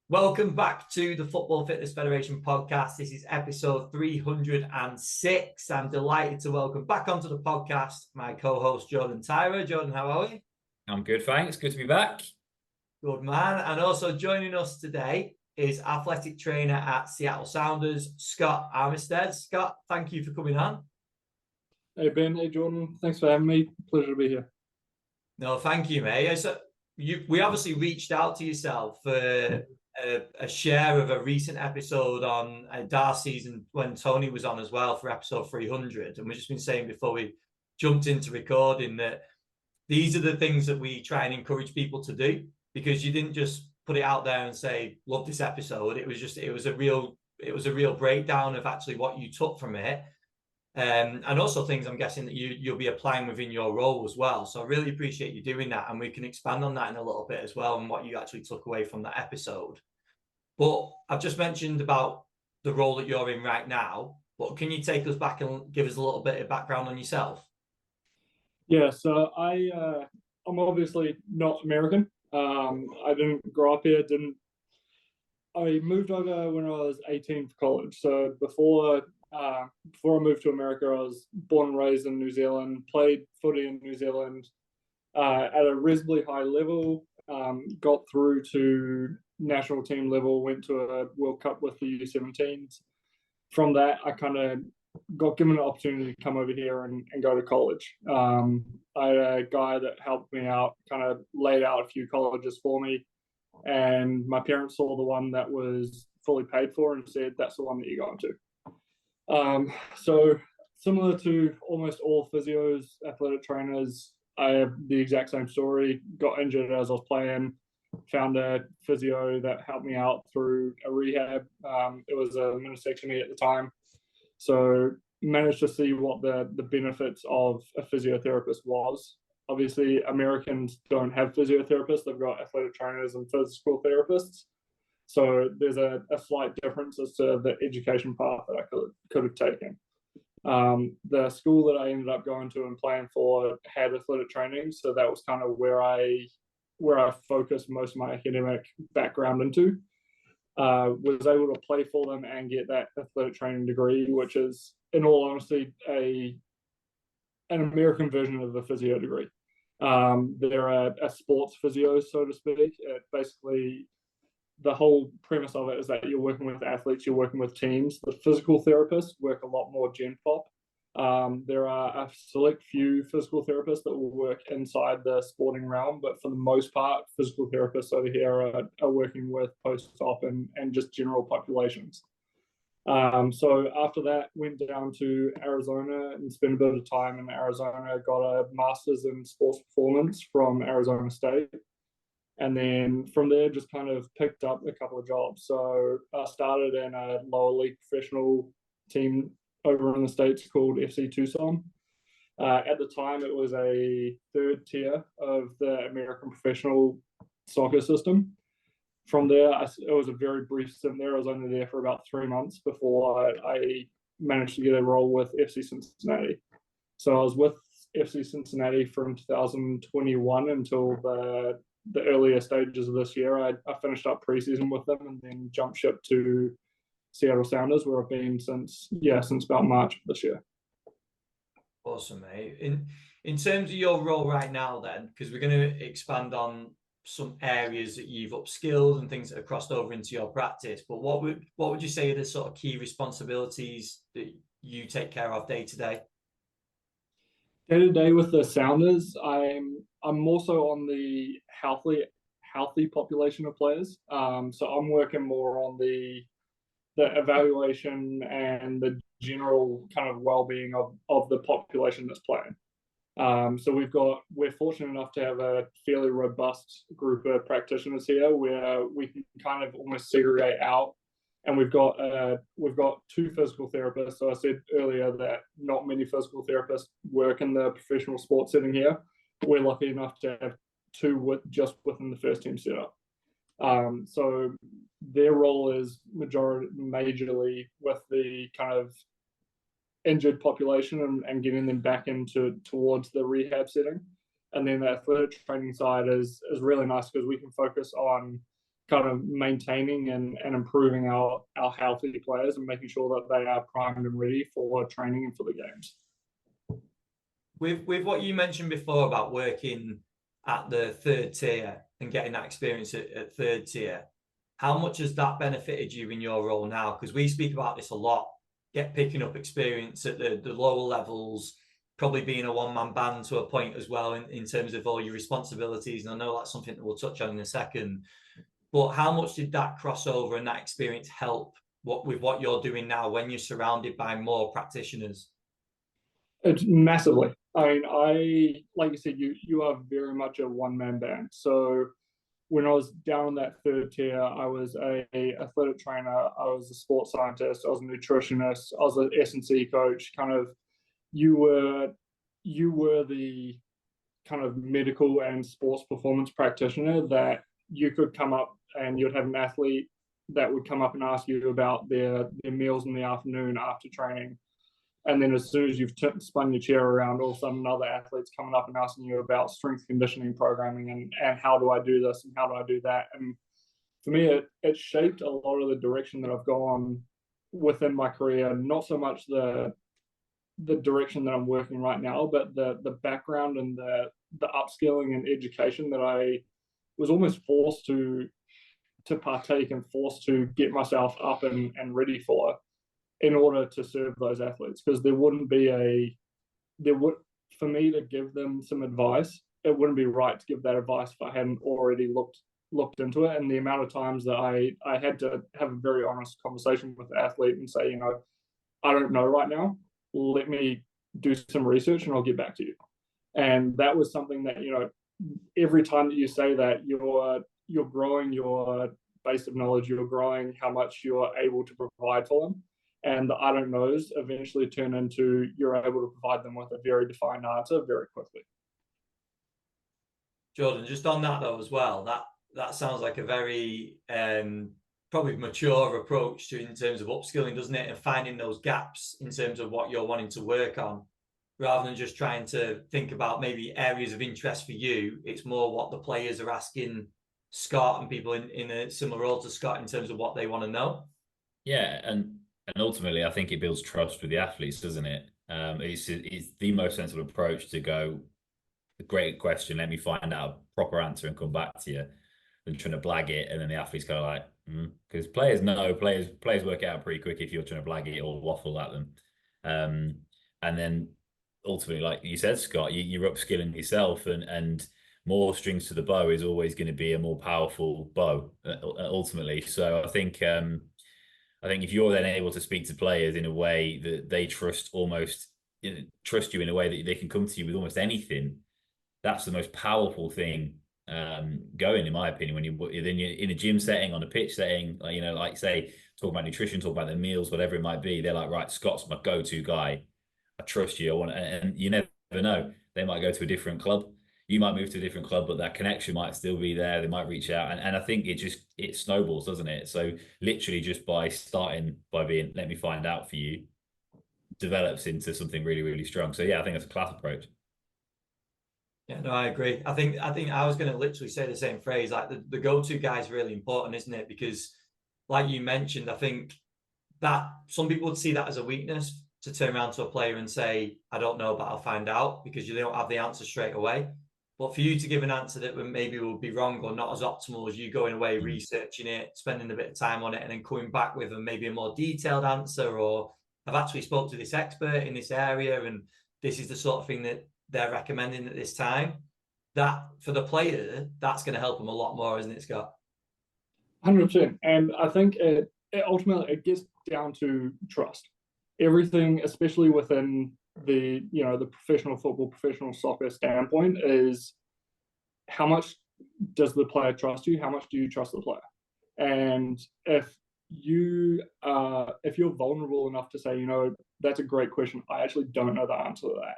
Welcome back to the Football Fitness Federation podcast. This is episode 306. I'm delighted to welcome back onto the podcast my co-host Jordan Tyra. Jordan, how are we? I'm good, thanks. Good to be back. Good man. And also joining us today is athletic trainer at Seattle Sounders, Scott Armistead. Scott, thank you for coming on. Hey Ben, hey Jordan, thanks for having me. Pleasure to be here. No, thank you, mate. So we obviously reached out to yourself for a share of a recent episode on Dar's season when Tony was on as well for episode 300. And we've just been saying before we jumped into recording that these are the things that we try and encourage people to do, because you didn't just put it out there and say, love this episode. It was a real breakdown of actually what you took from it. And also things I'm guessing that you'll be applying within your role as well. So I really appreciate you doing that. And we can expand on that in a little bit as well and what you actually took away from that episode. But I've just mentioned about the role that you're in right now. But can you take us back and give us a little bit of background on yourself? Yeah, so I'm obviously not American. I didn't grow up here. I moved over when I was 18 for college. So before I moved to America, I was born and raised in New Zealand, played footy in New Zealand at a reasonably high level, got through to national team level, went to a World Cup with the U17s. From that, I kind of got given an opportunity to come over here and go to college. I had a guy that helped me out, kind of laid out a few colleges for me, and my parents saw the one that was fully paid for and said, that's the one that you're going to. So similar to almost all physios, athletic trainers, I have the exact same story. Got injured as I was playing, found a physio that helped me out through a rehab. It was a mastectomy at the time. So managed to see what the benefits of a physiotherapist was. Obviously, Americans don't have physiotherapists. They've got athletic trainers and physical therapists. So there's a slight difference as to the education path that I could have taken. The school that I ended up going to and playing for had athletic training, so that was kind of where I focused most of my academic background into. Was able to play for them and get that athletic training degree, which is, in all honesty, an American version of the physio degree. They're a sports physio, so to speak. Basically, the whole premise of it is that you're working with athletes, you're working with teams. The physical therapists work a lot more gen pop. There are a select few physical therapists that will work inside the sporting realm, but for the most part, physical therapists over here are working with post-op and just general populations. So after that, went down to Arizona and spent a bit of time in Arizona, got a master's in sports performance from Arizona State. And then from there, just kind of picked up a couple of jobs. So I started in a lower league professional team over in the States called FC Tucson. At the time, it was a third tier of the American professional soccer system. From there, it was a very brief stint there. I was only there for about 3 months before I managed to get a role with FC Cincinnati. So I was with FC Cincinnati from 2021 until the earlier stages of this year. I finished up preseason with them and then jumped ship to Seattle Sounders, where I've been since about March of this year. Awesome, mate. In terms of your role right now then, because we're going to expand on some areas that you've upskilled and things that have crossed over into your practice, but what would you say are the sort of key responsibilities that you take care of day to day? Day to day with the Sounders, I'm more so on the healthy population of players. So I'm working more on the evaluation and the general kind of well-being of the population that's playing. So we're fortunate enough to have a fairly robust group of practitioners here where we can kind of almost segregate out. And we've got two physical therapists. So I said earlier that not many physical therapists work in the professional sports setting here. We're lucky enough to have two just within the first team setup. So their role is majorly with the kind of injured population and getting them back towards the rehab setting. And then the athletic training side is really nice because we can focus on kind of maintaining and improving our healthy players and making sure that they are primed and ready for training and for the games. With what you mentioned before about working at the third tier and getting that experience at third tier, how much has that benefited you in your role now? Because we speak about this a lot, picking up experience at the lower levels, probably being a one-man band to a point as well in terms of all your responsibilities. And I know that's something that we'll touch on in a second. But how much did that crossover and that experience help with what you're doing now when you're surrounded by more practitioners? It's massively. I mean, like you said, you are very much a one-man band. So when I was down in that third tier, I was a athletic trainer, I was a sports scientist, I was a nutritionist, I was an S&C coach. Kind of, you were the kind of medical and sports performance practitioner that you could come up and you'd have an athlete that would come up and ask you about their meals in the afternoon after training. And then as soon as you've spun your chair around, all of a sudden another athlete's coming up and asking you about strength conditioning programming and how do I do this and how do I do that. And for me, it shaped a lot of the direction that I've gone within my career, not so much the direction that I'm working right now, but the background and the upskilling and education that I was almost forced to partake and forced to get myself up and ready for, in order to serve those athletes. Because for me to give them some advice, it wouldn't be right to give that advice if I hadn't already looked into it. And the amount of times that I had to have a very honest conversation with the athlete and say, I don't know right now, let me do some research and I'll get back to you. And that was something that, every time that you say that, you're growing your base of knowledge, you're growing how much you're able to provide for them. And the I don't knows eventually turn into you're able to provide them with a very defined answer very quickly. Jordan, just on that though as well, that sounds like a very probably mature approach in terms of upskilling, doesn't it? And finding those gaps in terms of what you're wanting to work on, rather than just trying to think about maybe areas of interest for you. It's more what the players are asking Scott and people in a similar role to Scott in terms of what they want to know. Yeah, and ultimately, I think it builds trust with the athletes, doesn't it? It's the most sensible approach to go, great question, let me find out a proper answer and come back to you, than trying to blag it and then the athletes go like, because players work it out pretty quick if you're trying to blag it or waffle at them. And then ultimately, like you said, Scott, you're upskilling yourself, and more strings to the bow is always going to be a more powerful bow, ultimately. So I think if you're then able to speak to players in a way that they trust you in a way that they can come to you with almost anything, that's the most powerful thing going, in my opinion. When you're in a gym setting, on a pitch setting, like say, talk about nutrition, talk about their meals, whatever it might be, they're like, right, Scott's my go-to guy. I trust you. And you never know. They might go to a different club. You might move to a different club, but that connection might still be there. They might reach out. And I think it snowballs, doesn't it? So literally just by starting by being, let me find out for you, develops into something really, really strong. So yeah, I think that's a class approach. Yeah, no, I agree. I think I was going to literally say the same phrase. Like the go-to guy is really important, isn't it? Because like you mentioned, I think that some people would see that as a weakness, to turn around to a player and say, I don't know, but I'll find out, because you don't have the answer straight away. But for you to give an answer that maybe will be wrong or not as optimal as you going away, researching it, spending a bit of time on it, and then coming back with maybe a more detailed answer, or I've actually spoke to this expert in this area and this is the sort of thing that they're recommending at this time, that for the player, that's going to help them a lot more, isn't it, Scott? 100%. And I think it ultimately gets down to trust. Everything, especially within the professional football, professional soccer standpoint, is how much does the player trust you? How much do you trust the player? And if you're vulnerable enough to say, that's a great question, I actually don't know the answer to that,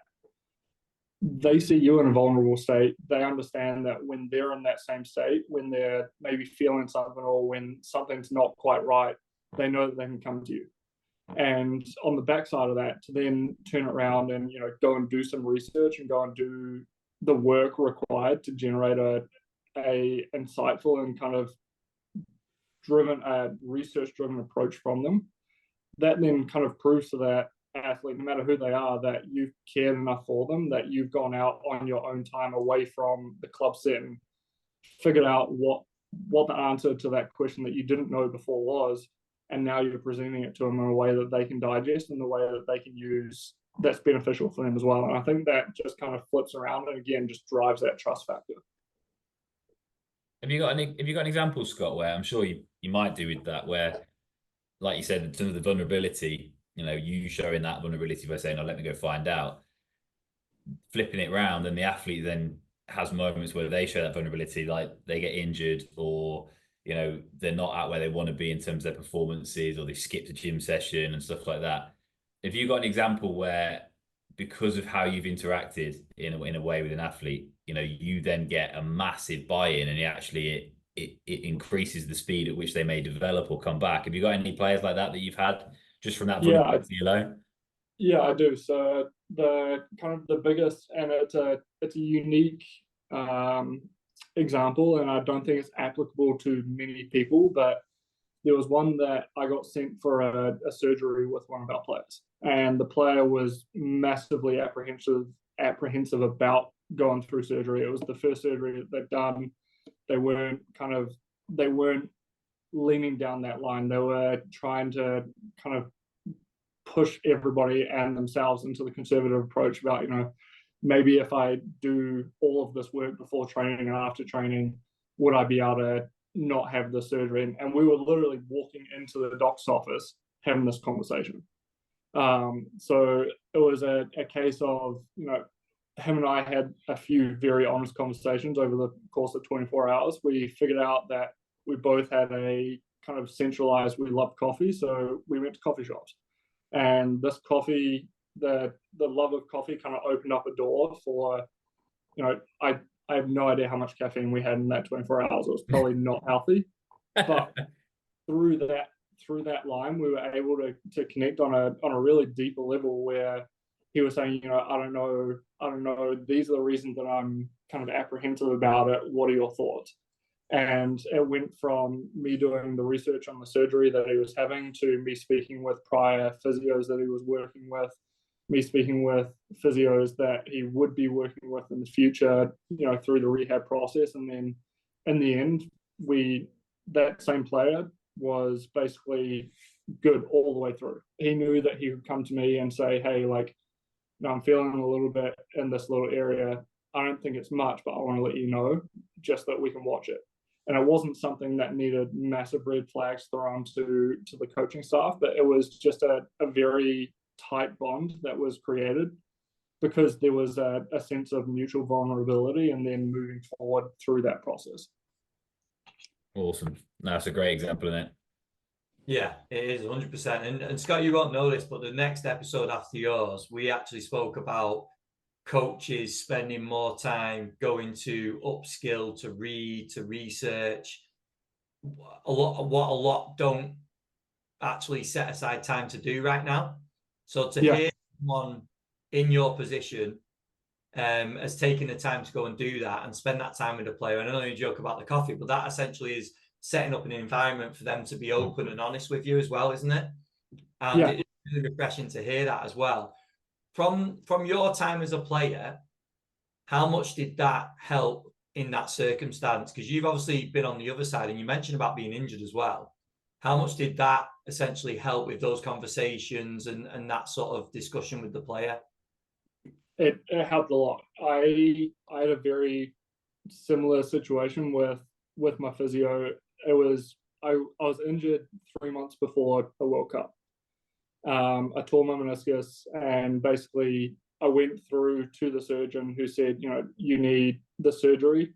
they see you in a vulnerable state. They understand that when they're in that same state, when they're maybe feeling something or when something's not quite right, they know that they can come to you. And on the backside of that, to then turn around and go and do some research and go and do the work required to generate a insightful and kind of research-driven approach from them. That then kind of proves to that athlete, no matter who they are, that you've cared enough for them, that you've gone out on your own time away from the club set and figured out what the answer to that question that you didn't know before was, and now you're presenting it to them in a way that they can digest, in the way that they can use, that's beneficial for them as well. And I think that just kind of flips around and again just drives that trust factor. Have you got an example, Scott, where I'm sure you might do with that, where, like you said, in terms of the vulnerability, you showing that vulnerability by saying, "Oh, let me go find out," flipping it around, and the athlete then has moments where they show that vulnerability, like they get injured, or they're not at where they want to be in terms of their performances, or they skipped a gym session and stuff like that. Have you got an example where, because of how you've interacted in a way with an athlete, you then get a massive buy-in, and it increases the speed at which they may develop or come back? Have you got any players like that you've had just from that vulnerability alone? Yeah, I do. So the kind of the biggest, and it's a unique example, and I don't think it's applicable to many people, but there was one that I got sent for a surgery with one of our players, and the player was massively apprehensive about going through surgery. It was the first surgery that they'd done. They weren't leaning down that line. They were trying to kind of push everybody and themselves into the conservative approach about, maybe if I do all of this work before training and after training, would I be able to not have the surgery? And we were literally walking into the doc's office having this conversation. So it was a case of, him and I had a few very honest conversations over the course of 24 hours. We figured out that we both had a kind of centralized, we love coffee, so we went to coffee shops. And this coffee, the love of coffee kind of opened up a door for, I have no idea how much caffeine we had in that 24 hours. It was probably not healthy. But through that line, we were able to connect on a really deeper level, where he was saying, I don't know, these are the reasons that I'm kind of apprehensive about it. What are your thoughts? And it went from me doing the research on the surgery that he was having, to me speaking with prior physios that he was working with, me speaking with physios that he would be working with in the future, through the rehab process. And then in the end, that same player was basically good all the way through. He knew that he would come to me and say, "Hey, I'm feeling a little bit in this little area. I don't think it's much, but I want to let you know just that we can watch it." And it wasn't something that needed massive red flags thrown to the coaching staff, but it was just a very tight bond that was created because there was a sense of mutual vulnerability and then moving forward through that process. Awesome. That's a great example, isn't it? Yeah, it is 100%. And Scott, you won't know this, but the next episode after yours, we actually spoke about coaches spending more time going to upskill, to read, to research. A lot don't actually set aside time to do right now. So to hear someone in your position has taken the time to go and do that and spend that time with a player. And I know you joke about the coffee, but that essentially is setting up an environment for them to be open and honest with you as well, isn't it? And it's really refreshing to hear that as well. From your time as a player, how much did that help in that circumstance? Because you've obviously been on the other side, and you mentioned about being injured as well. How much did that essentially help with those conversations and that sort of discussion with the player? It helped a lot. I had a very similar situation with my physio. It was I was injured 3 months before the World Cup. I tore my meniscus, and basically I went through to the surgeon, who said, you need the surgery.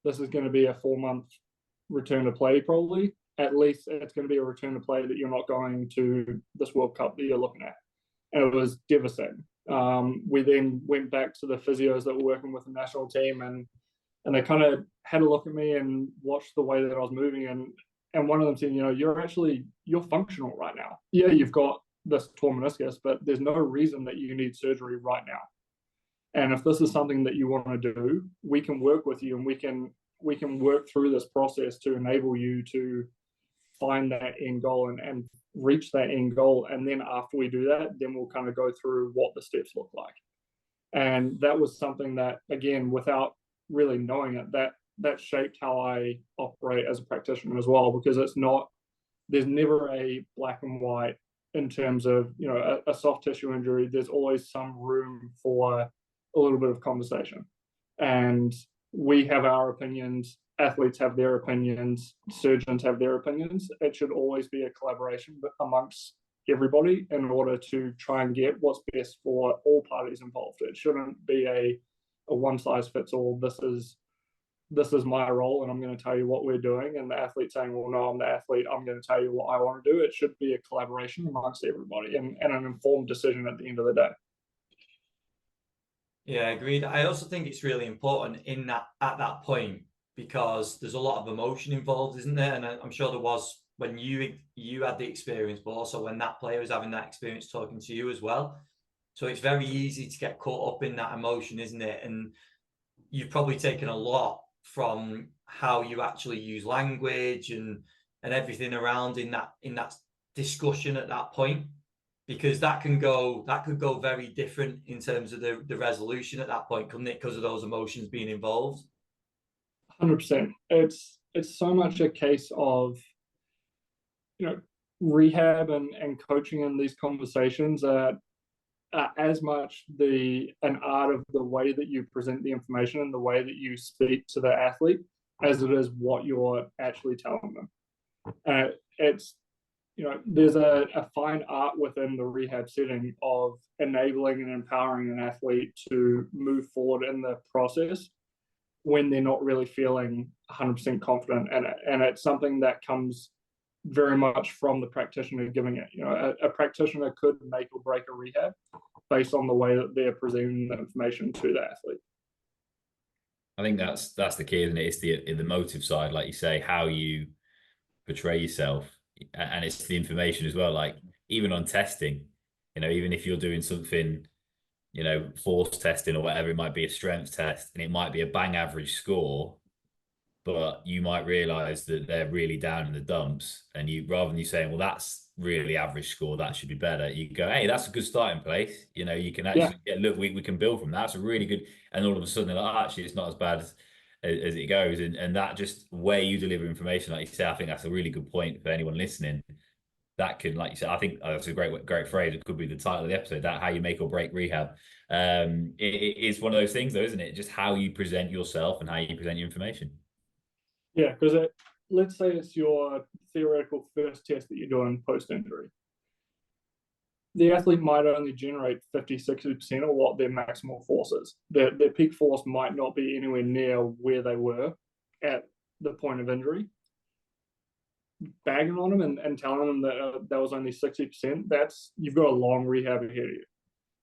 This is going to be a 4-month return to play, probably. At least it's going to be a return to play that you're not going to this World Cup that you're looking at. And it was devastating. We then went back to the physios that were working with the national team, and they kind of had a look at me and watched the way that I was moving. And one of them said, you're functional right now. Yeah, you've got this torn meniscus, but there's no reason that you need surgery right now. And if this is something that you want to do, we can work with you, and we can work through this process to enable you to find that end goal and reach that end goal. And then after we do that, then we'll kind of go through what the steps look like. And that was something that, again, without really knowing it, that shaped how I operate as a practitioner as well, because there's never a black and white in terms of, a soft tissue injury. There's always some room for a little bit of conversation. And we have our opinions, athletes have their opinions, surgeons have their opinions. It should always be a collaboration amongst everybody in order to try and get what's best for all parties involved. It shouldn't be a one size fits all. This is my role and I'm going to tell you what we're doing, and the athlete saying, well, no, I'm the athlete, I'm going to tell you what I want to do. It should be a collaboration amongst everybody and an informed decision at the end of the day. Yeah, agreed. I also think it's really important at that point, because there's a lot of emotion involved, isn't there? And I'm sure there was when you had the experience, but also when that player was having that experience talking to you as well. So it's very easy to get caught up in that emotion, isn't it? And you've probably taken a lot from how you actually use language and everything around in that discussion at that point, because that could go very different in terms of the resolution at that point, couldn't it? Because of those emotions being involved. 100%. It's so much a case of, rehab and coaching in these conversations are as much an art of the way that you present the information and the way that you speak to the athlete as it is what you're actually telling them. It's, there's a fine art within the rehab setting of enabling and empowering an athlete to move forward in the process when they're not really feeling 100% confident in it. And it's something that comes very much from the practitioner giving it. A practitioner could make or break a rehab based on the way that they're presenting the information to the athlete. I think that's the key, isn't it? It's the motive side, like you say, how you portray yourself, and it's the information as well. Like even on testing, even if you're doing something, force testing or whatever, it might be a strength test and it might be a bang average score, but you might realize that they're really down in the dumps, and rather than you saying, well, that's really average score, that should be better, you go, hey, that's a good starting place. You can actually look, we can build from that. That's a really good, and all of a sudden, like, actually, it's not as bad as it goes. And that just way you deliver information, like you say, I think that's a really good point for anyone listening. That could, like you said, I think that's a great phrase. It could be the title of the episode, that how you make or break rehab. It's one of those things though, isn't it? Just how you present yourself and how you present your information. Yeah, because let's say it's your theoretical first test that you're doing post-injury. The athlete might only generate 50-60% of what their maximal force is. Their peak force might not be anywhere near where they were at the point of injury. Bagging on them and telling them that that was only 60%, you've got a long rehab ahead of you.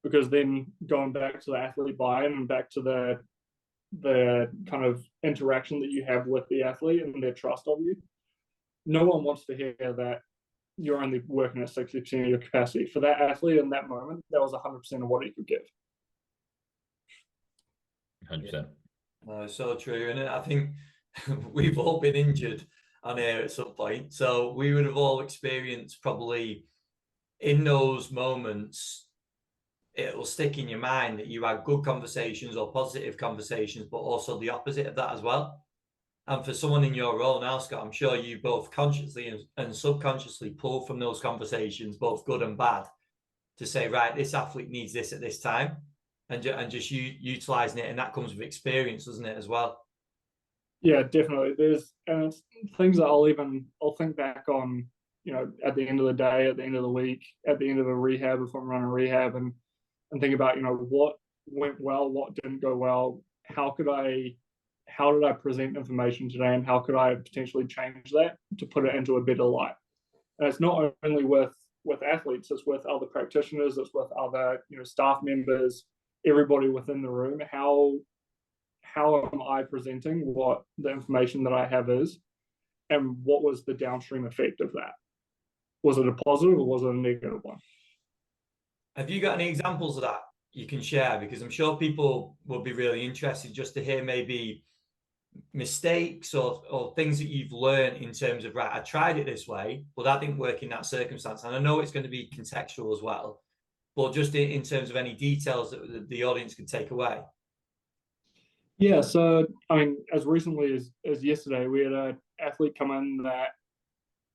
Because then going back to the athlete buy-in and back to the kind of interaction that you have with the athlete and their trust of you, no one wants to hear that you're only working at 60% of your capacity. For that athlete in that moment, that was 100% of what he could give. 100%. So true. And I think we've all been injured on air at some point. So we would have all experienced probably in those moments, it'll stick in your mind that you had good conversations or positive conversations, but also the opposite of that as well. And for someone in your role now, Scott, I'm sure you both consciously and subconsciously pull from those conversations, both good and bad, to say, right, this athlete needs this at this time, and just utilizing it. And that comes with experience, doesn't it, as well? Yeah, definitely. There's things that I'll think back on, at the end of the day, at the end of the week, at the end of a rehab, if I'm running rehab, and think about, what went well, what didn't go well, how did I present information today, and how could I potentially change that to put it into a better light? And it's not only with athletes, it's with other practitioners, it's with other staff members, everybody within the room. How am I presenting what the information that I have is, and what was the downstream effect of that? Was it a positive or was it a negative one? Have you got any examples of that you can share? Because I'm sure people will be really interested just to hear maybe mistakes or things that you've learned in terms of, right, I tried it this way, but that didn't work in that circumstance. And I know it's going to be contextual as well, but just in terms of any details that the audience could take away. Yeah, so I mean, as recently as yesterday, we had an athlete come in that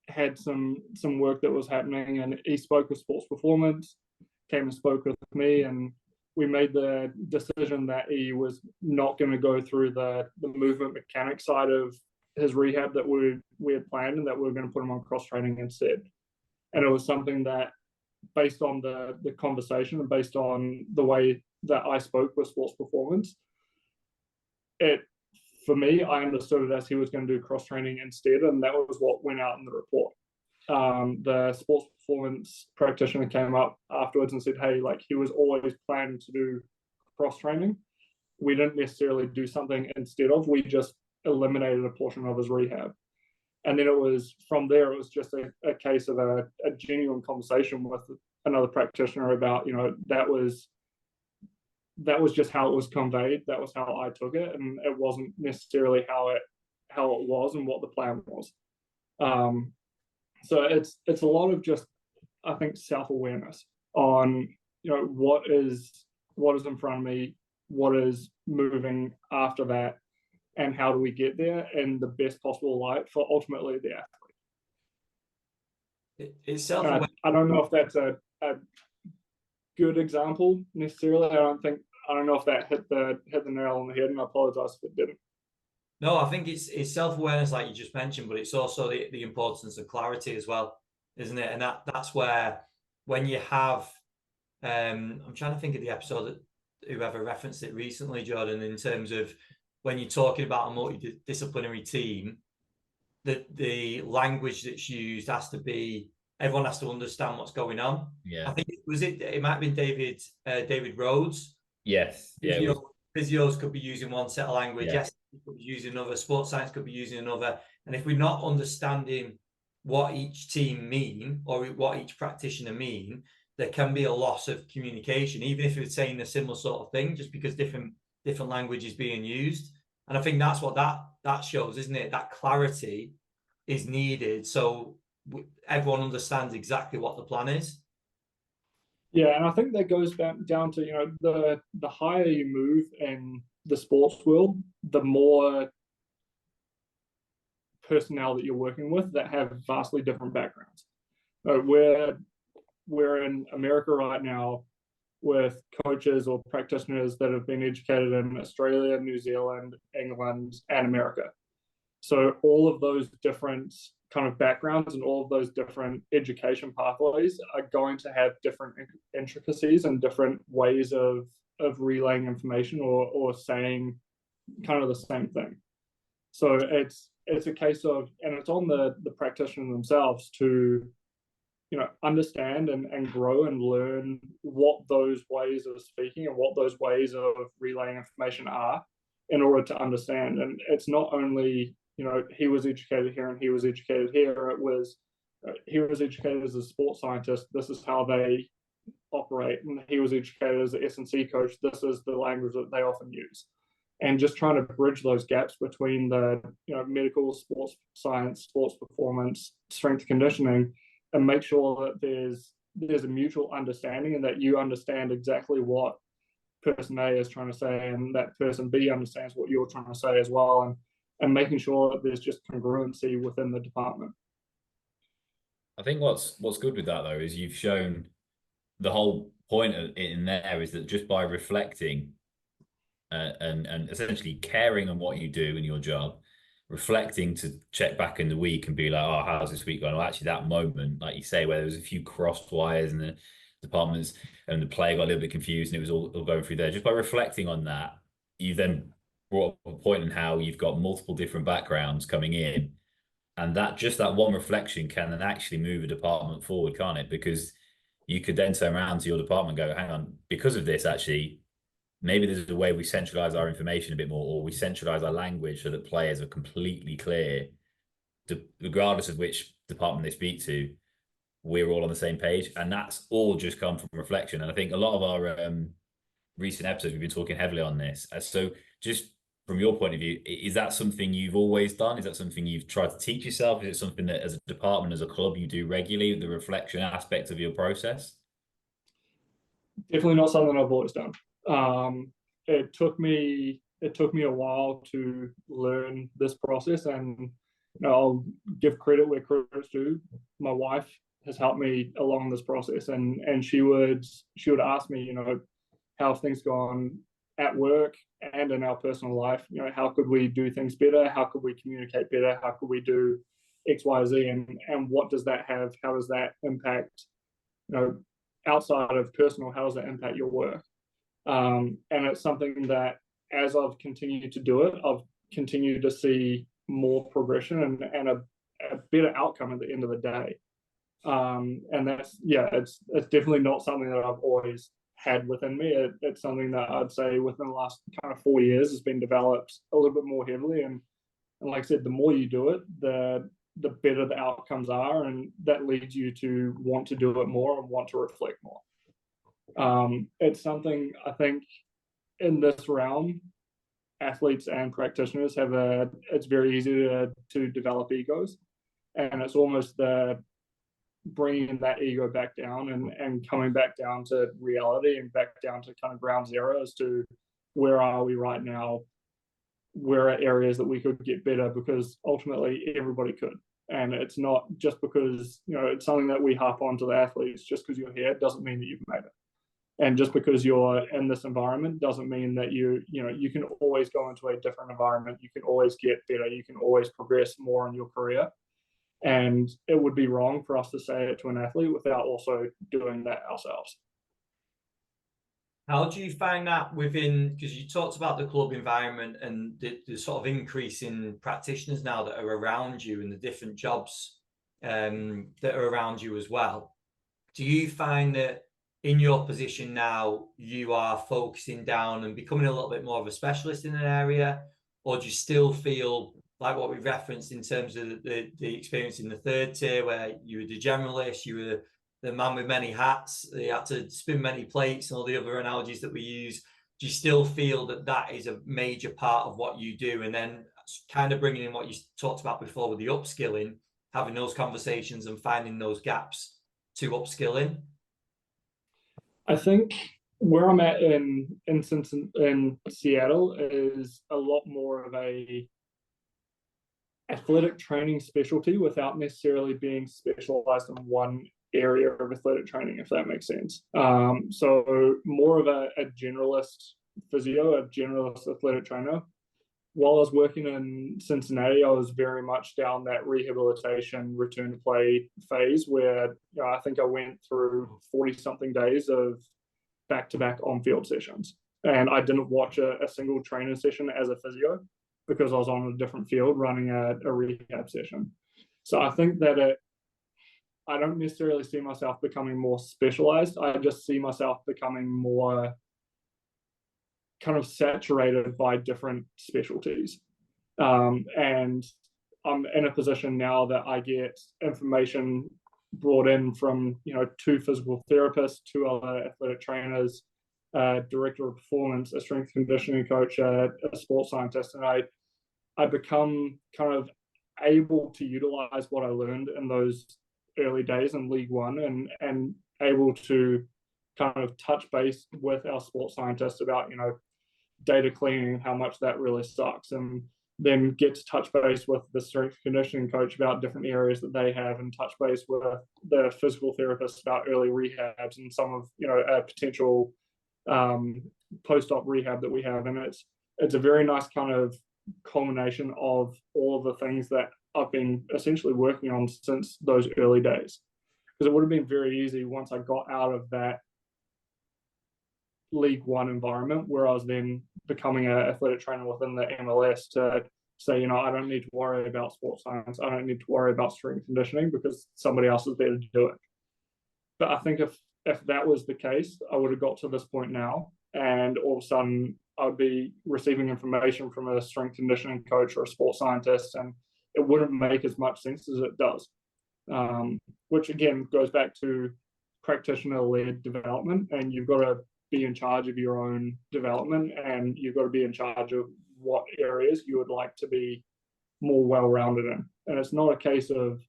had some work that was happening, and he spoke with Sports Performance, came and spoke with me, and we made the decision that he was not going to go through the movement mechanics side of his rehab that we had planned, and that we were going to put him on cross training instead. And it was something that, based on the conversation and based on the way that I spoke with Sports Performance, for me, I understood it as he was going to do cross training instead, and that was what went out in the report. The Sports Performance practitioner came up afterwards and said, hey, like, he was always planning to do cross training. We didn't necessarily do something instead of, we just eliminated a portion of his rehab. And then it was from there, it was just a case of a genuine conversation with another practitioner about, that was just how it was conveyed. That was how I took it, and it wasn't necessarily how it was and what the plan was. So it's a lot of just, I think, self-awareness on what is in front of me, what is moving after that, and how do we get there in the best possible light for ultimately the athlete. It's self-awareness. I don't know if that's a good example necessarily. I don't know if that hit the nail on the head, and I apologize if it didn't. No, I think it's self-awareness, like you just mentioned, but it's also the importance of clarity as well, isn't it? And that's where, when you have, I'm trying to think of the episode that whoever referenced it recently, Jordan, in terms of when you're talking about a multidisciplinary team, that the language that's used has to be, everyone has to understand what's going on. Yeah, I think it might have been David Rhodes. Yes. Yeah. Physios could be using one set of language. Yeah. Yes, could be using another. Sports science could be using another. And if we're not understanding what each team mean or what each practitioner mean, there can be a loss of communication, even if it's saying a similar sort of thing, just because different language is being used. And I think that's what that shows, isn't it? That clarity is needed, so everyone understands exactly what the plan is. Yeah, and I think that goes down to the higher you move in the sports world, the more personnel that you're working with that have vastly different backgrounds. We're in America right now with coaches or practitioners that have been educated in Australia, New Zealand, England, and America. So all of those different kind of backgrounds and all of those different education pathways are going to have different intricacies and different ways of relaying information or saying kind of the same thing. So it's a case of, and it's on the practitioner themselves to understand and grow and learn what those ways of speaking and what those ways of relaying information are in order to understand. And it's not only he was educated here and he was educated here. It was he was educated as a sports scientist. This is how they operate, and he was educated as an S&C coach. This is the language that they often use, and just trying to bridge those gaps between the medical, sports science, sports performance, strength conditioning, and make sure that there's a mutual understanding and that you understand exactly what person A is trying to say, and that person B understands what you're trying to say as well, and making sure that there's just congruency within the department. I think what's good with that though is you've shown the whole point in there is that just by reflecting and essentially caring on what you do in your job, reflecting to check back in the week and be like, oh, how's this week going? Well, actually, that moment, like you say, where there was a few crossed wires in the departments and the player got a little bit confused and it was all going through there. Just by reflecting on that, you then brought up a point in how you've got multiple different backgrounds coming in, and that one reflection can then actually move a department forward, can't it? Because you could then turn around to your department and go, hang on, because of this, actually, maybe there's a way we centralize our information a bit more, or we centralize our language so that players are completely clear, regardless of which department they speak to, we're all on the same page. And that's all just come from reflection. And I think a lot of our recent episodes, we've been talking heavily on this. So just from your point of view, is that something you've always done? Is that something you've tried to teach yourself? Is it something that as a department, as a club, you do regularly, the reflection aspect of your process? Definitely not something I've always done. It took me a while to learn this process, and I'll give credit where credit's due. My wife has helped me along this process, and she would ask me, how have things gone at work and in our personal life? How could we do things better? How could we communicate better? How could we do X, Y, Z? And what does that have? How does that impact, outside of personal, how does that impact your work? And it's something that as I've continued to do it, I've continued to see more progression and a better outcome at the end of the day. And that's, it's definitely not something that I've always had within me. It's something that I'd say within the last kind of 4 years has been developed a little bit more heavily. And like I said, the more you do it, the better the outcomes are, and that leads you to want to do it more and want to reflect more. It's something I think in this realm, athletes and practitioners it's very easy to develop egos, and it's almost the bringing that ego back down and coming back down to reality and back down to kind of ground zero as to where are we right now, where are areas that we could get better, because ultimately everybody could. And it's not just because, it's something that we harp on to the athletes. Just because you're here doesn't mean that you've made it. And just because you're in this environment doesn't mean that you can always go into a different environment. You can always get better. You can always progress more in your career. And it would be wrong for us to say it to an athlete without also doing that ourselves. How do you find that within, because you talked about the club environment and the sort of increase in practitioners now that are around you and the different jobs that are around you as well. Do you find that in your position now, you are focusing down and becoming a little bit more of a specialist in an area? Or do you still feel like what we referenced in terms of the experience in the third tier, where you were the generalist, you were the man with many hats, you had to spin many plates and all the other analogies that we use? Do you still feel that that is a major part of what you do? And then kind of bringing in what you talked about before with the upskilling, having those conversations and finding those gaps to upskilling? I think where I'm at in Seattle is a lot more of a athletic training specialty without necessarily being specialized in one area of athletic training, if that makes sense. So more of a generalist physio, a generalist athletic trainer. While I was working in Cincinnati, I was very much down that rehabilitation, return to play phase where I think I went through 40-something days of back-to-back on-field sessions. And I didn't watch a single training session as a physio because I was on a different field running a rehab session. So I think that I don't necessarily see myself becoming more specialized. I just see myself becoming more kind of saturated by different specialties. And I'm in a position now that I get information brought in from, 2 physical therapists, 2 other athletic trainers, director of performance, a strength conditioning coach, a sports scientist, and I become kind of able to utilize what I learned in those early days in League One and able to kind of touch base with our sports scientists about, data cleaning, how much that really sucks, and then get to touch base with the strength conditioning coach about different areas that they have, and touch base with the physical therapist about early rehabs and some of, a potential post-op rehab that we have. And it's a very nice kind of culmination of all of the things that I've been essentially working on since those early days. Because it would have been very easy once I got out of that League One environment where I was then becoming an athletic trainer within the MLS to say, I don't need to worry about sports science. I don't need to worry about strength conditioning because somebody else is there to do it. But I think if that was the case, I would have got to this point now, and all of a sudden I would be receiving information from a strength conditioning coach or a sports scientist, and it wouldn't make as much sense as it does. Which again goes back to practitioner-led development, and you've got to be in charge of your own development, and you've got to be in charge of what areas you would like to be more well-rounded in. And it's not a case of,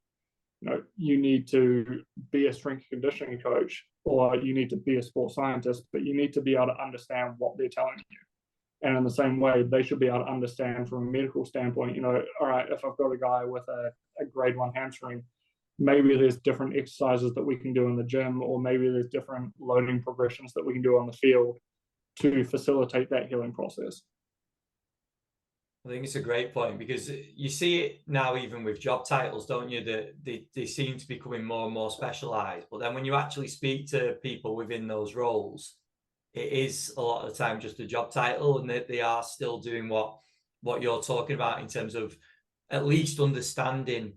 you need to be a strength conditioning coach or you need to be a sports scientist, but you need to be able to understand what they're telling you. And in the same way, they should be able to understand from a medical standpoint, all right, if I've got a guy with a grade 1 hamstring, maybe there's different exercises that we can do in the gym, or maybe there's different loading progressions that we can do on the field to facilitate that healing process. I think it's a great point, because you see it now even with job titles, don't you, that they seem to be becoming more and more specialized. But then when you actually speak to people within those roles, it is a lot of the time just a job title, and they are still doing what you're talking about in terms of at least understanding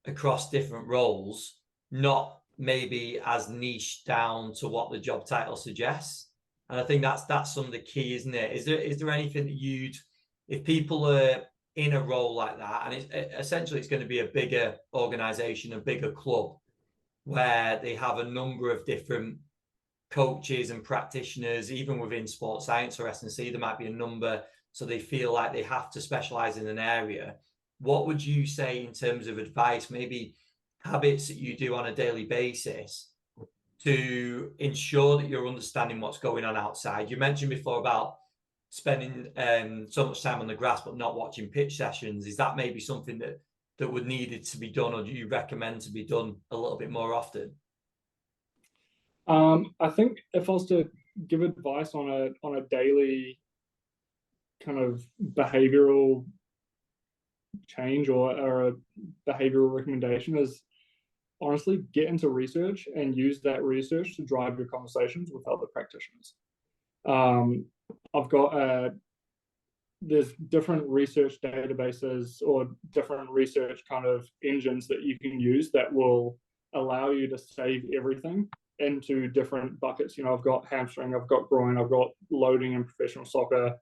across different roles, not maybe as niche down to what the job title suggests. And I think that's some of the key, isn't it? Is there anything that if people are in a role like that, and essentially it's going to be a bigger organization, a bigger club, where they have a number of different coaches and practitioners, even within sports science or S&C, there might be a number, so they feel like they have to specialize in an area. What would you say in terms of advice, maybe habits that you do on a daily basis to ensure that you're understanding what's going on outside? You mentioned before about spending so much time on the grass but not watching pitch sessions. Is that maybe something that would needed to be done, or do you recommend to be done a little bit more often? I think if I was to give advice on a daily kind of behavioral change or a behavioral recommendation, is honestly get into research and use that research to drive your conversations with other practitioners. I've got there's different research databases or different research kind of engines that you can use that will allow you to save everything into different buckets. I've got hamstring, I've got groin, I've got loading in professional soccer,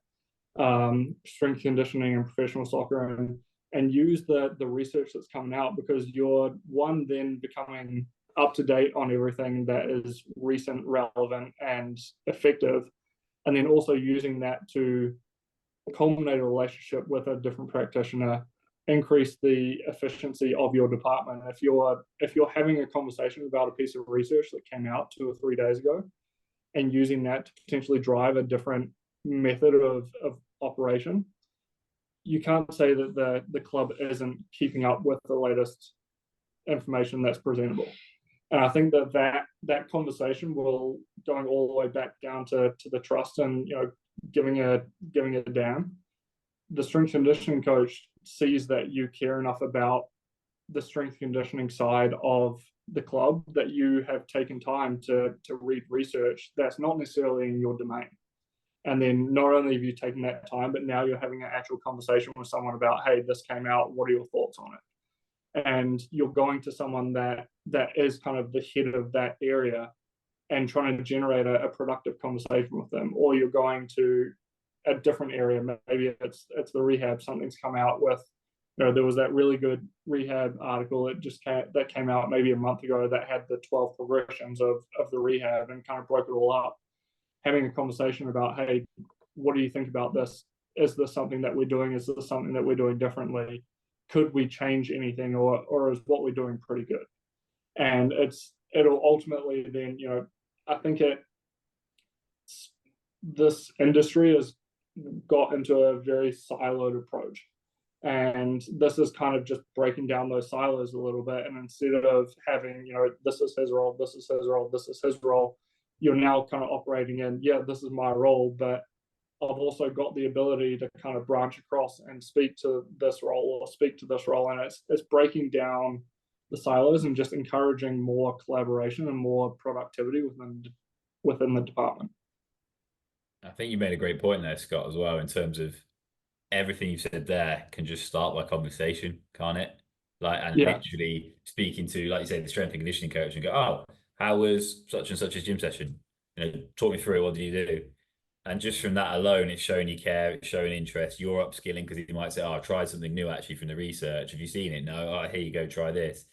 strength conditioning in professional soccer, and use the research that's coming out, because you're then becoming up to date on everything that is recent, relevant, and effective, and then also using that to culminate a relationship with a different practitioner, increase the efficiency of your department. If you're having a conversation about a piece of research that came out 2 or 3 days ago, and using that to potentially drive a different method of operation, you can't say that the club isn't keeping up with the latest information that's presentable. And I think that conversation will, going all the way back down to the trust and giving a damn. The strength conditioning coach sees that you care enough about the strength conditioning side of the club that you have taken time to read research that's not necessarily in your domain. And then not only have you taken that time, but now you're having an actual conversation with someone about, hey, this came out, what are your thoughts on it? And you're going to someone that is kind of the head of that area and trying to generate a productive conversation with them. Or you're going to a different area, maybe it's the rehab, something's come out with, there was that really good rehab article that came out maybe a month ago that had the 12 progressions of the rehab and kind of broke it all up. Having a conversation about, hey, what do you think about this? Is this something that we're doing? Is this something that we're doing differently? Could we change anything, or is what we're doing pretty good? And it'll ultimately then, I think this industry has got into a very siloed approach. And this is kind of just breaking down those silos a little bit. And instead of having, this is his role, this is his role, this is his role, you're now kind of operating in, this is my role, but I've also got the ability to kind of branch across and speak to this role or speak to this role. And it's breaking down the silos and just encouraging more collaboration and more productivity within the department. I think you made a great point there, Scott, as well, in terms of everything you said there can just start by conversation, can't it? Literally speaking to, like you say, the strength and conditioning coach and go, oh, how was such and such a gym session? Talk me through it. What did you do? And just from that alone, it's showing you care, it's showing interest. You're upskilling because you might say, oh, I tried something new actually from the research. Have you seen it? No. Oh, here you go, try this.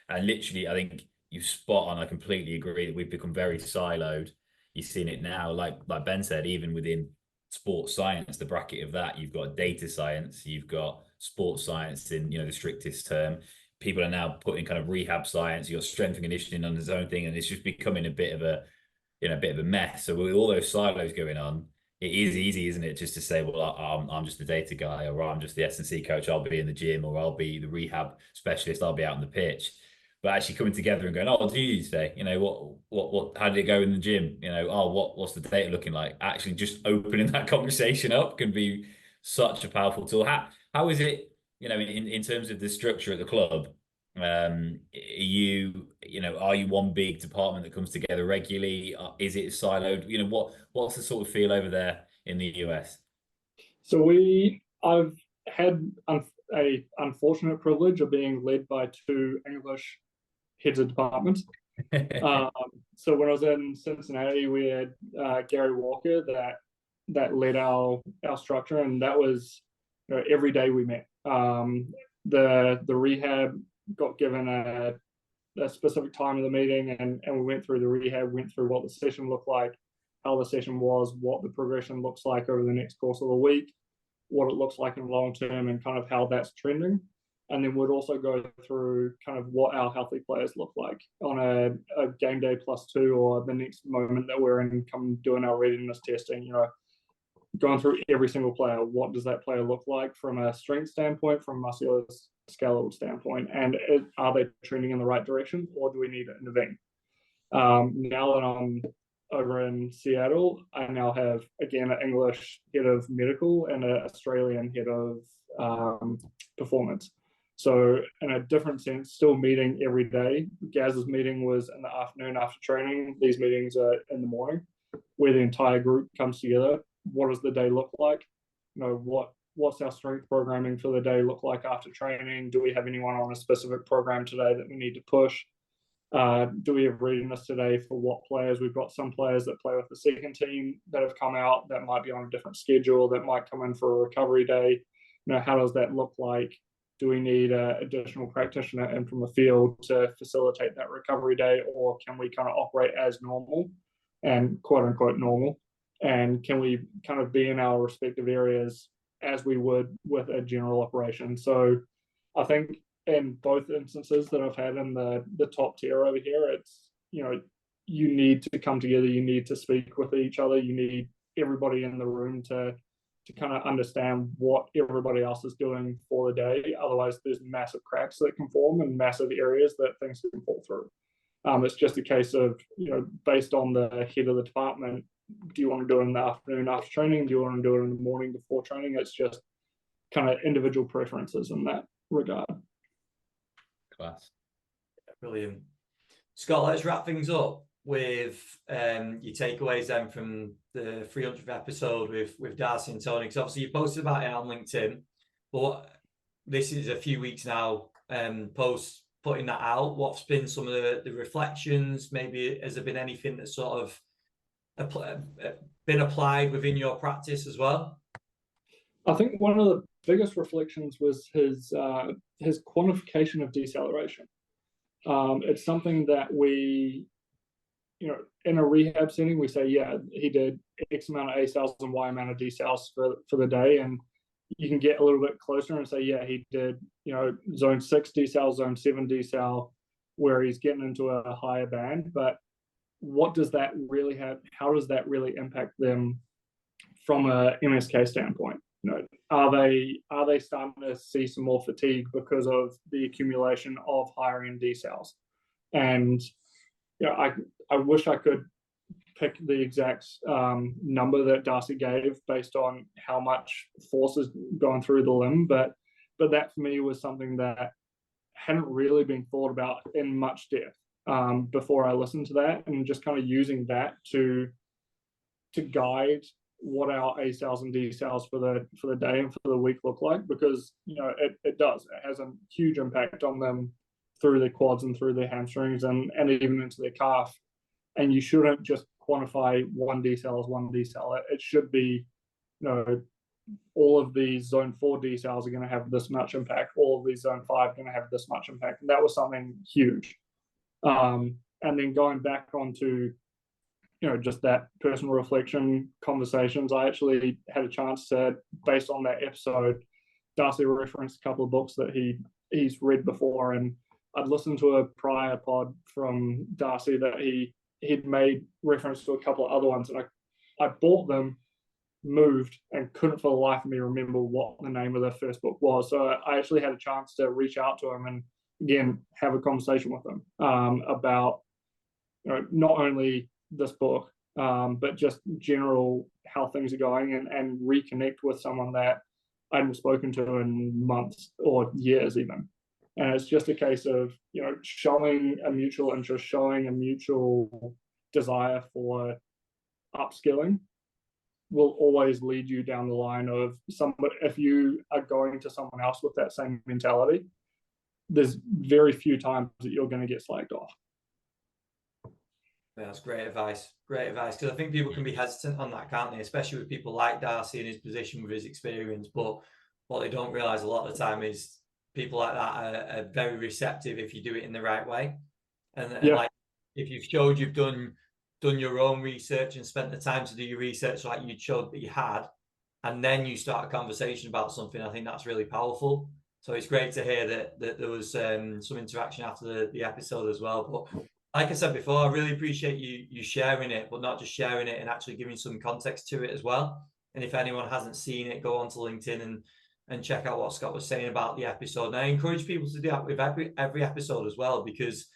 And literally, I think you're spot on. I completely agree that we've become very siloed. You've seen it now, like Ben said, even within sports science, the bracket of that. You've got data science, you've got sports science in, you know, the strictest term. People are now putting kind of rehab science, you've got strength and conditioning on its own thing, and it's just becoming a bit of a, you know, a bit of a mess. So with all those silos going on, it is easy, isn't it, just to say, well, I'm just the data guy, or I'm just the S&C coach, I'll be in the gym, or I'll be the rehab specialist, I'll be out on the pitch. But actually coming together and going, oh, what do you today? You know, what, how did it go in the gym? You know, oh, what's the data looking like? Actually, just opening that conversation up can be such a powerful tool. How is it, you know, in terms of the structure at the club? You know, are you one big department that comes together regularly? Is it siloed? You know, what's the sort of feel over there in the US? So I've had a unfortunate privilege of being led by two English heads of departments. So when I was in Cincinnati, we had Gary Walker that led our structure, and that was, you know, every day we met. The rehab got given a specific time of the meeting, and we went through the rehab, went through what the session looked like, how the session was, what the progression looks like over the next course of the week, what it looks like in long term, and kind of how that's trending. And then we'd also go through kind of what our healthy players look like on a game day +2, or the next moment that we're in, come doing our readiness testing, you know, going through every single player. What does that player look like from a strength standpoint, from a musculoskeletal standpoint, and are they trending in the right direction, or do we need to intervene? Now that I'm over in Seattle, I now have, again, an English head of medical and an Australian head of performance. So in a different sense, still meeting every day. Gaz's meeting was in the afternoon after training. These meetings are in the morning, where the entire group comes together. What does the day look like? You know, what's our strength programming for the day look like after training? Do we have anyone on a specific program today that we need to push? Do we have readiness today for what players? We've got some players that play with the second team that have come out that might be on a different schedule, that might come in for a recovery day. You know, how does that look like? Do we need an additional practitioner in from the field to facilitate that recovery day, or can we kind of operate as normal and quote unquote normal? And can we kind of be in our respective areas as we would with a general operation? So I think in both instances that I've had in the top tier over here, it's, you know, you need to come together, you need to speak with each other, you need everybody in the room to kind of understand what everybody else is doing for the day. Otherwise, there's massive cracks that can form and massive areas that things can fall through. It's just a case of, you know, based on the head of the department, do you want to do it in the afternoon after training? Do you want to do it in the morning before training? It's just kind of individual preferences in that regard. Class. Brilliant. Scott, let's wrap things up with your takeaways then from the 300th episode with Darcy and Tony, because obviously you posted about it on LinkedIn, but this is a few weeks now post putting that out. What's been some of the reflections? Maybe has there been anything that's sort of been applied within your practice as well? I think one of the biggest reflections was his quantification of deceleration. It's something that we, you know, in a rehab setting, we say, yeah, he did X amount of A cells and Y amount of D cells for the day. And you can get a little bit closer and say, yeah, he did, you know, zone 6 D cell, zone 7 D cell, where he's getting into a higher band. But what does that really have? How does that really impact them from a MSK standpoint? You know, are they starting to see some more fatigue because of the accumulation of higher end D cells? And you know, I wish I could pick the exact number that Darcy gave based on how much force is going through the limb, but that for me was something that hadn't really been thought about in much depth before I listened to that, and just kind of using that to guide what our A cells and D cells for the day and for the week look like, because you know it has a huge impact on them through their quads and through their hamstrings and even into their calf. And you shouldn't just quantify one D cell as one D cell. It should be, you know, all of these zone 4 D cells are going to have this much impact. All of these zone 5 are going to have this much impact. And that was something huge. And then going back onto just that personal reflection conversations. I actually had a chance to, based on that episode, Darcy referenced a couple of books that he's read before, and I'd listened to a prior pod from Darcy that he'd made reference to a couple of other ones, and I bought them, moved, and couldn't for the life of me remember what the name of the first book was. So I actually had a chance to reach out to him and again have a conversation with him about not only this book, but just general how things are going, and reconnect with someone that I hadn't spoken to in months or years even. And it's just a case of, showing a mutual interest, showing a mutual desire for upskilling will always lead you down the line of somebody. If you are going to someone else with that same mentality, there's very few times that you're going to get slagged off. That's great advice. Great advice. Because I think people can be hesitant on that, can't they? Especially with people like Darcy in his position with his experience. But what they don't realize a lot of the time is people like that are very receptive if you do it in the right way. And like, if you've showed you've done your own research and spent the time to do your research like you showed that you had, and then you start a conversation about something, I think that's really powerful. So it's great to hear that there was some interaction after the episode as well. But like I said before, I really appreciate you sharing it, but not just sharing it and actually giving some context to it as well. And if anyone hasn't seen it, go onto LinkedIn and check out what Scott was saying about the episode. And I encourage people to do that with every episode as well, because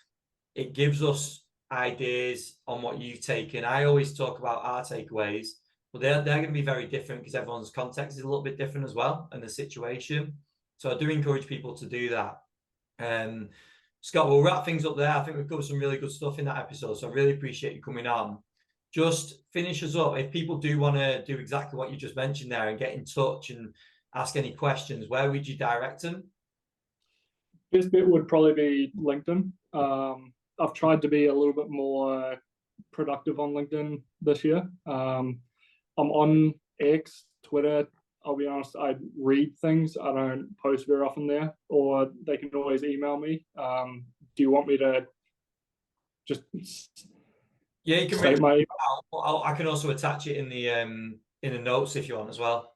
it gives us ideas on what you've taken. I always talk about our takeaways, but they're going to be very different because everyone's context is a little bit different as well, and the situation. So I do encourage people to do that. Scott, we'll wrap things up there. I think we've covered some really good stuff in that episode, so I really appreciate you coming on. Just finish us up. If people do want to do exactly what you just mentioned there and get in touch and ask any questions, where would you direct them? Best bet would probably be LinkedIn. I've tried to be a little bit more productive on LinkedIn this year. I'm on X, Twitter. I'll be honest, I read things. I don't post very often there, or they can always email me. Do you want me to just you can state my email? I can also attach it in the notes if you want as well.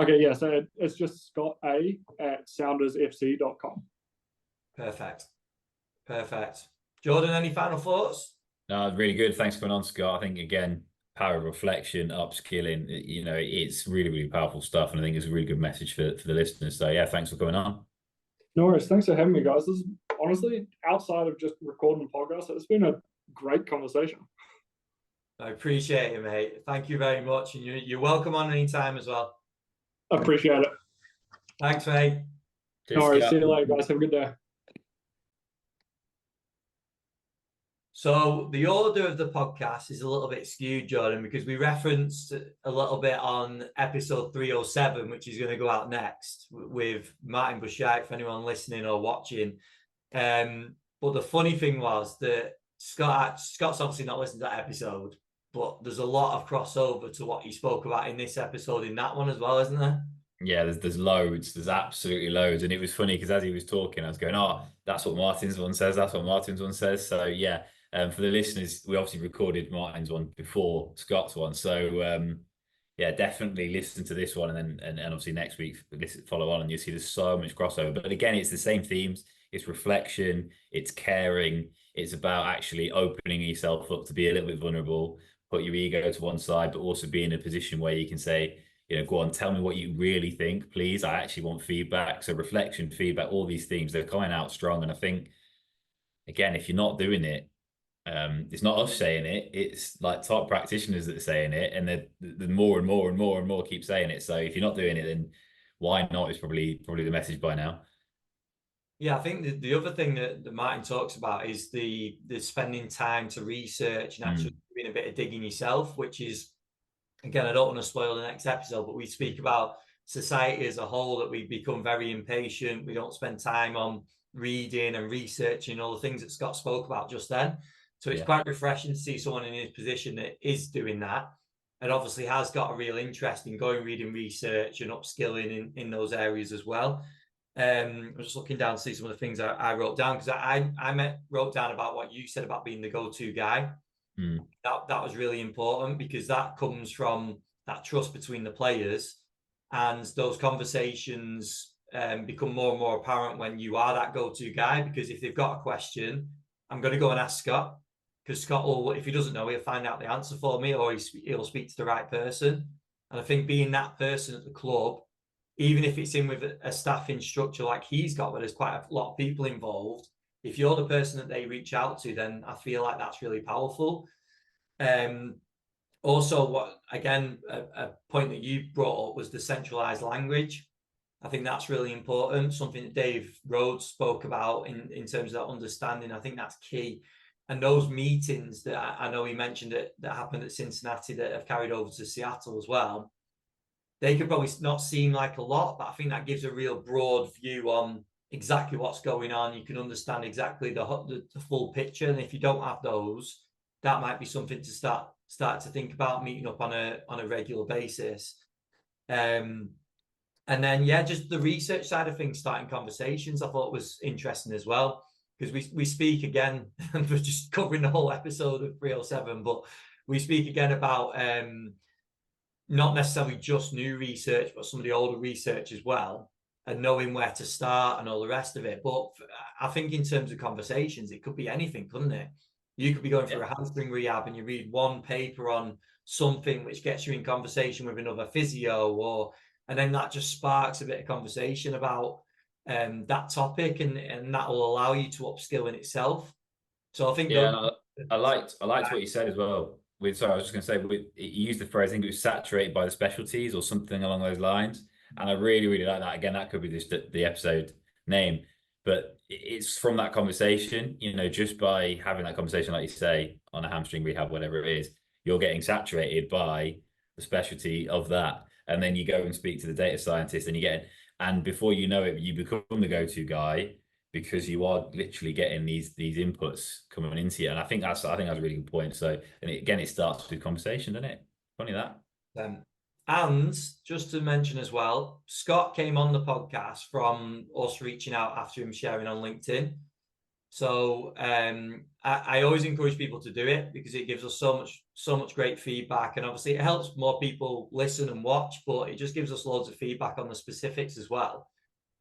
Okay, yeah, so it's just scott@soundersfc.com. Perfect. Jordan, any final thoughts? No, really good. Thanks for coming on, Scott. I think, again, power of reflection, upskilling, it's really, really powerful stuff. And I think it's a really good message for the listeners. So, yeah, thanks for coming on. No worries. Thanks for having me, guys. This is honestly, outside of just recording podcasts, it's been a great conversation. I appreciate it, mate. Thank you very much. And you're welcome on any time as well. Appreciate it. Thanks, mate. No worries. See you later, guys. Have a good day. So the order of the podcast is a little bit skewed, Jordan, because we referenced a little bit on episode 307, which is going to go out next with Martin Bushite for anyone listening or watching. But the funny thing was that Scott's obviously not listened to that episode, but there's a lot of crossover to what he spoke about in this episode in that one as well, isn't there? Yeah, there's loads. There's absolutely loads. And it was funny because as he was talking, I was going, oh, that's what Martin's one says. That's what Martin's one says. So, yeah. For the listeners, we obviously recorded Martin's one before Scott's one. So, yeah, definitely listen to this one. And obviously next week, follow on and you'll see there's so much crossover. But again, it's the same themes. It's reflection. It's caring. It's about actually opening yourself up to be a little bit vulnerable, put your ego to one side, but also be in a position where you can say, go on, tell me what you really think, please. I actually want feedback. So reflection, feedback, all these themes, they're coming out strong. And I think, again, if you're not doing it, it's not us saying it, it's like top practitioners that are saying it, and the more and more and more and more keep saying it. So if you're not doing it, then why not is probably the message by now. Yeah, I think the other thing that Martin talks about is the spending time to research and actually doing a bit of digging yourself, which is, again, I don't want to spoil the next episode, but we speak about society as a whole, that we become very impatient. We don't spend time on reading and researching all the things that Scott spoke about just then. So it's quite refreshing to see someone in his position that is doing that, and obviously has got a real interest in going, reading, research and upskilling in those areas as well. I'm just looking down to see some of the things I wrote down, because I wrote down about what you said about being the go-to guy. That was really important, because that comes from that trust between the players, and those conversations become more and more apparent when you are that go-to guy. Because if they've got a question, I'm going to go and ask Scott, because Scott will, if he doesn't know, he'll find out the answer for me, or he'll speak to the right person. And I think being that person at the club, even if it's in with a staffing structure like he's got, where there's quite a lot of people involved, if you're the person that they reach out to, then I feel like that's really powerful. Also, what again, a point that you brought up was the centralized language. I think that's really important. Something that Dave Rhodes spoke about in terms of that understanding. I think that's key. And those meetings that I know he mentioned that happened at Cincinnati, that have carried over to Seattle as well, they could probably not seem like a lot, but I think that gives a real broad view on exactly what's going on. You can understand exactly the full picture. And if you don't have those, that might be something to start to think about, meeting up on a regular basis. And then, yeah, just the research side of things, starting conversations, I thought was interesting as well, because we speak again, and we're just covering the whole episode of 307, but we speak again about not necessarily just new research, but some of the older research as well, and knowing where to start and all the rest of it. But I think in terms of conversations, it could be anything, couldn't it? You could be going through a hamstring rehab and you read one paper on something which gets you in conversation with another physio, and then that just sparks a bit of conversation about that topic, and that will allow you to upskill in itself. So I think I liked what you said as well. Sorry, I was just going to say, you used the phrase, I think it was saturated by the specialties or something along those lines. And I really, really like that. Again, that could be just the episode name, but it's from that conversation, just by having that conversation, like you say, on a hamstring rehab, whatever it is, you're getting saturated by the specialty of that. And then you go and speak to the data scientist, and before you know it, you become the go-to guy, because you are literally getting these inputs coming into you. And I think that's a really good point. So, and it starts with conversation, doesn't it? Funny that. And just to mention as well, Scott came on the podcast from us reaching out after him sharing on LinkedIn. So I always encourage people to do it, because it gives us so much great feedback, and obviously it helps more people listen and watch, but it just gives us loads of feedback on the specifics as well.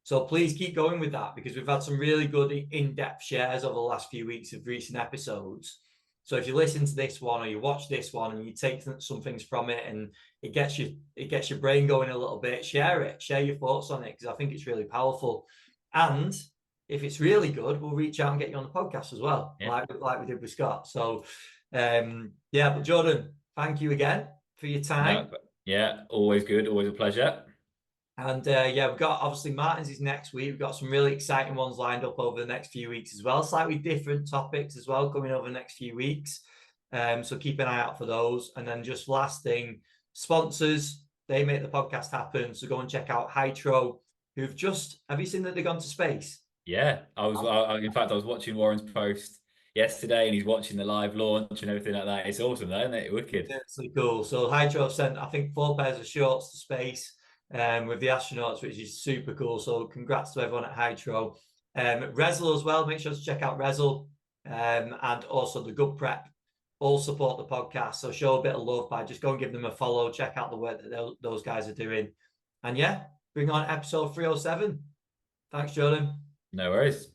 So please keep going with that, because we've had some really good in-depth shares over the last few weeks of recent episodes. So if you listen to this one or you watch this one and you take some things from it, and it gets your brain going a little bit, share your thoughts on it, because I think it's really powerful. And if it's really good, we'll reach out and get you on the podcast as well, like we did with Scott. So but Jordan, thank you again for your time. Always good, always a pleasure. And we've got, obviously, Martin's is next week. We've got some really exciting ones lined up over the next few weeks as well. Slightly different topics as well coming over the next few weeks. So keep an eye out for those. And then just last thing, sponsors, they make the podcast happen. So go and check out Hytro, have you seen that they've gone to space? Yeah, in fact, I was watching Warren's post yesterday, and he's watching the live launch and everything like that. It's awesome, though, isn't it? Wicked. It's really cool. So Hytro have sent, I think, 4 pairs of shorts to space with the astronauts, which is super cool. So congrats to everyone at Hytro. Rezzil as well. Make sure to check out Rezzil, and also the Good Prep. All support the podcast. So show a bit of love by just go and give them a follow. Check out the work that those guys are doing. And bring on episode 307. Thanks, Jordan. No worries.